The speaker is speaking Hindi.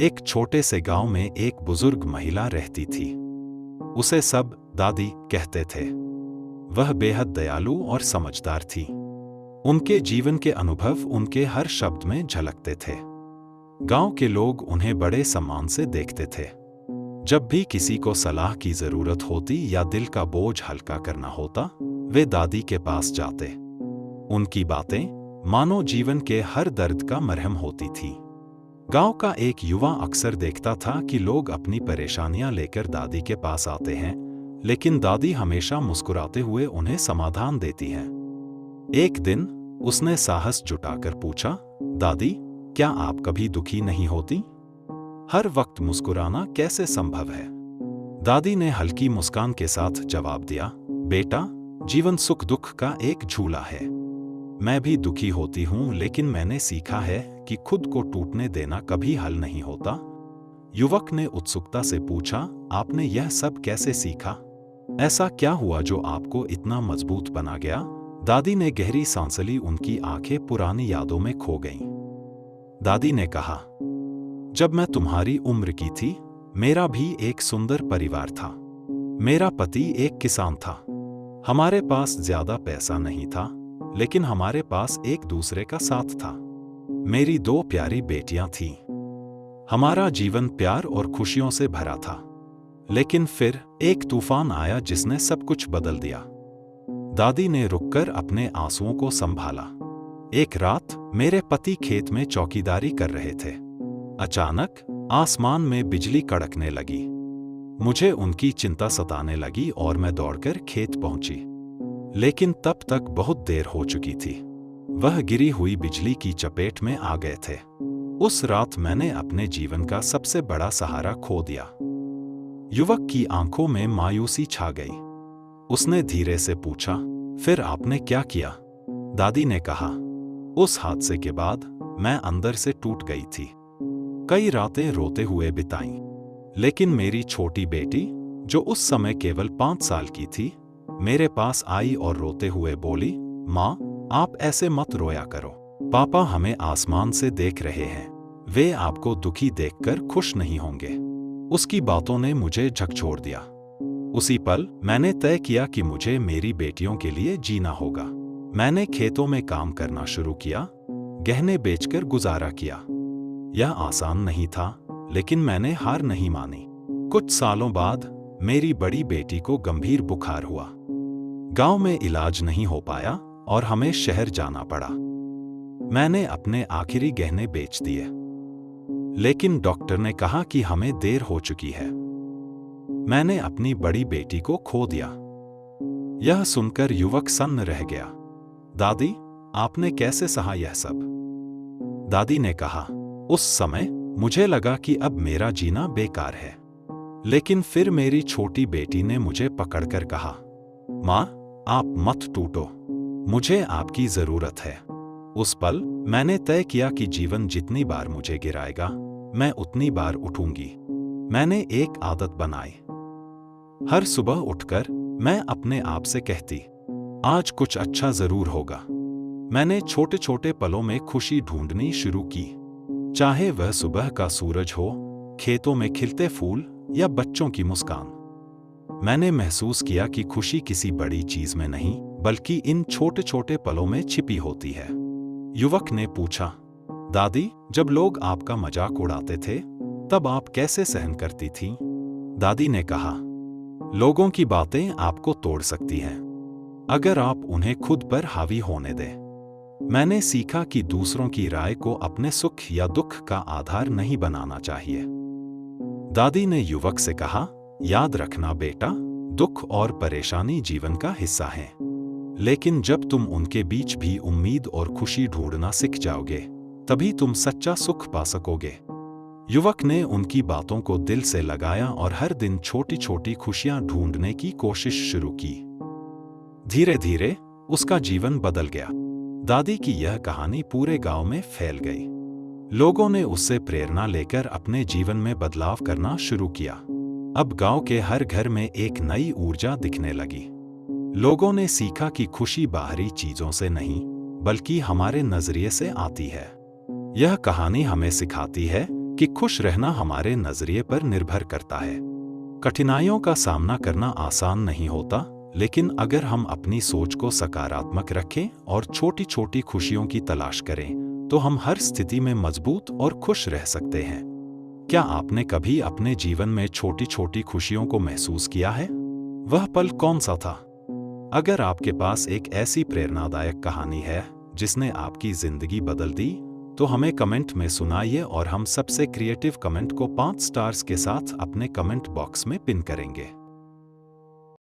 एक छोटे से गांव में एक बुजुर्ग महिला रहती थी। उसे सब दादी कहते थे। वह बेहद दयालु और समझदार थी। उनके जीवन के अनुभव उनके हर शब्द में झलकते थे। गांव के लोग उन्हें बड़े सम्मान से देखते थे। जब भी किसी को सलाह की जरूरत होती या दिल का बोझ हल्का करना होता, वे दादी के पास जाते। उनकी बातें मानो जीवन के हर दर्द का मरहम होती थी। गांव का एक युवा अक्सर देखता था कि लोग अपनी परेशानियां लेकर दादी के पास आते हैं, लेकिन दादी हमेशा मुस्कुराते हुए उन्हें समाधान देती हैं। एक दिन उसने साहस जुटाकर पूछा, दादी, क्या आप कभी दुखी नहीं होती? हर वक्त मुस्कुराना कैसे संभव है? दादी ने हल्की मुस्कान के साथ जवाब दिया, बेटा, जीवन सुख दुख का एक झूला है। मैं भी दुखी होती हूं, लेकिन मैंने सीखा है कि खुद को टूटने देना कभी हल नहीं होता। युवक ने उत्सुकता से पूछा, आपने यह सब कैसे सीखा? ऐसा क्या हुआ जो आपको इतना मजबूत बना गया? दादी ने गहरी सांस ली। उनकी आंखें पुरानी यादों में खो गईं। दादी ने कहा, जब मैं तुम्हारी उम्र की थी, मेरा भी एक सुंदर परिवार था। मेरा पति एक किसान था। हमारे पास ज्यादा पैसा नहीं था, लेकिन हमारे पास एक दूसरे का साथ था। मेरी 2 प्यारी बेटियां थीं। हमारा जीवन प्यार और खुशियों से भरा था। लेकिन फिर एक तूफान आया जिसने सब कुछ बदल दिया। दादी ने रुककर अपने आंसुओं को संभाला। एक रात मेरे पति खेत में चौकीदारी कर रहे थे। अचानक आसमान में बिजली कड़कने लगी। मुझे उनकी चिंता सताने लगी और मैं दौड़कर खेत पहुंची। लेकिन तब तक बहुत देर हो चुकी थी। वह गिरी हुई बिजली की चपेट में आ गए थे। उस रात मैंने अपने जीवन का सबसे बड़ा सहारा खो दिया। युवक की आंखों में मायूसी छा गई। उसने धीरे से पूछा, फिर आपने क्या किया? दादी ने कहा, उस हादसे के बाद मैं अंदर से टूट गई थी। कई रातें रोते हुए बिताईं। लेकिन मेरी छोटी बेटी, जो उस समय केवल 5 साल की थी, मेरे पास आई और रोते हुए बोली, माँ, आप ऐसे मत रोया करो। पापा हमें आसमान से देख रहे हैं। वे आपको दुखी देखकर खुश नहीं होंगे। उसकी बातों ने मुझे झकझोर दिया। उसी पल मैंने तय किया कि मुझे मेरी बेटियों के लिए जीना होगा। मैंने खेतों में काम करना शुरू किया, गहने बेचकर गुजारा किया। यह आसान नहीं था, लेकिन मैंने हार नहीं मानी। कुछ सालों बाद मेरी बड़ी बेटी को गंभीर बुखार हुआ। गांव में इलाज नहीं हो पाया और हमें शहर जाना पड़ा। मैंने अपने आखिरी गहने बेच दिए। लेकिन डॉक्टर ने कहा कि हमें देर हो चुकी है। मैंने अपनी बड़ी बेटी को खो दिया। यह सुनकर युवक सन्न रह गया। दादी, आपने कैसे सहा यह सब? दादी ने कहा, उस समय मुझे लगा कि अब मेरा जीना बेकार है। लेकिन फिर मेरी छोटी बेटी ने मुझे पकड़कर कहा, माँ, आप मत टूटो, मुझे आपकी जरूरत है। उस पल मैंने तय किया कि जीवन जितनी बार मुझे गिराएगा, मैं उतनी बार उठूंगी। मैंने एक आदत बनाई। हर सुबह उठकर मैं अपने आप से कहती, आज कुछ अच्छा जरूर होगा। मैंने छोटे छोटे पलों में खुशी ढूंढनी शुरू की। चाहे वह सुबह का सूरज हो, खेतों में खिलते फूल या बच्चों की मुस्कान। मैंने महसूस किया कि खुशी किसी बड़ी चीज में नहीं, बल्कि इन छोटे छोटे पलों में छिपी होती है। युवक ने पूछा, दादी, जब लोग आपका मजाक उड़ाते थे, तब आप कैसे सहन करती थीं? दादी ने कहा, लोगों की बातें आपको तोड़ सकती हैं, अगर आप उन्हें खुद पर हावी होने दें। मैंने सीखा कि दूसरों की राय को अपने सुख या दुख का आधार नहीं बनाना चाहिए। दादी ने युवक से कहा, याद रखना बेटा, दुख और परेशानी जीवन का हिस्सा हैं। लेकिन जब तुम उनके बीच भी उम्मीद और खुशी ढूंढना सीख जाओगे, तभी तुम सच्चा सुख पा सकोगे। युवक ने उनकी बातों को दिल से लगाया और हर दिन छोटी छोटी खुशियां ढूंढने की कोशिश शुरू की। धीरे धीरे उसका जीवन बदल गया। दादी की यह कहानी पूरे गांव में फैल गई। लोगों ने उससे प्रेरणा लेकर अपने जीवन में बदलाव करना शुरू किया। अब गांव के हर घर में एक नई ऊर्जा दिखने लगी। लोगों ने सीखा कि खुशी बाहरी चीजों से नहीं, बल्कि हमारे नजरिए से आती है। यह कहानी हमें सिखाती है कि खुश रहना हमारे नजरिए पर निर्भर करता है। कठिनाइयों का सामना करना आसान नहीं होता, लेकिन अगर हम अपनी सोच को सकारात्मक रखें और छोटी छोटी खुशियों की तलाश करें, तो हम हर स्थिति में मजबूत और खुश रह सकते हैं। क्या आपने कभी अपने जीवन में छोटी छोटी खुशियों को महसूस किया है? वह पल कौन सा था? अगर आपके पास एक ऐसी प्रेरणादायक कहानी है जिसने आपकी जिंदगी बदल दी, तो हमें कमेंट में सुनाइए और हम सबसे क्रिएटिव कमेंट को 5 स्टार्स के साथ अपने कमेंट बॉक्स में पिन करेंगे।